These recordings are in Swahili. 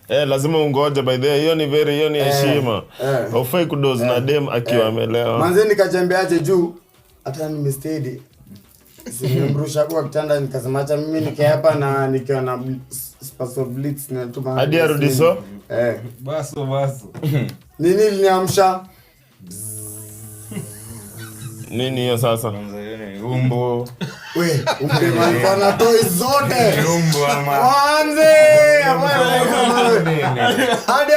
Lazima ungoje by the way. Hiyo ni heshima. Haufai kudoze na dem akiwa amelewa. Manze nikachambiaje juu hata nimestedi. Simrusha kwa kitanda nikasema acha mimi nikae hapa na nikiwa na Spaso Blitz na tuma. Hadi arudi so? Baso. Nini liniamsha? Nini hiyo sasa? Umbo. We, umemaliza toy zote. Umbo ama. Wanze! Hadi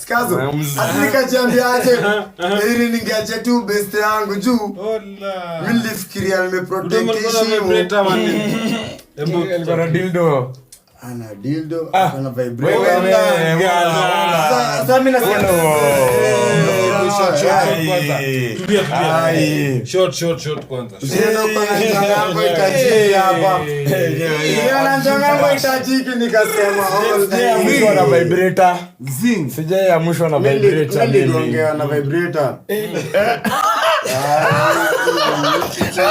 Skazo. Nikachambiaje? Ili ningeache tu best yangu juu. Mimi nilifikiria nimeprotect heshima. Alikuwa na dildo. Ana dildo, ana vibrator. Sasa mimi nasema short kwanza. Ndio pana changango itajiki hapa. Ndio changango itajiki nikasema mwisho na vibrator. Zing. Sijai ya mwisho na vibrator. Niliongea na vibrator. Short.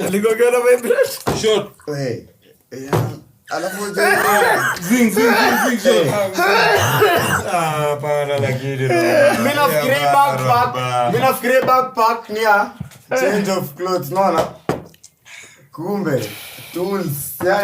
Aligongea na vibrator. Short. Alafu zing. Para lakini. Mimi nafikiria backpack ni change of clothes naona. Kumbe tools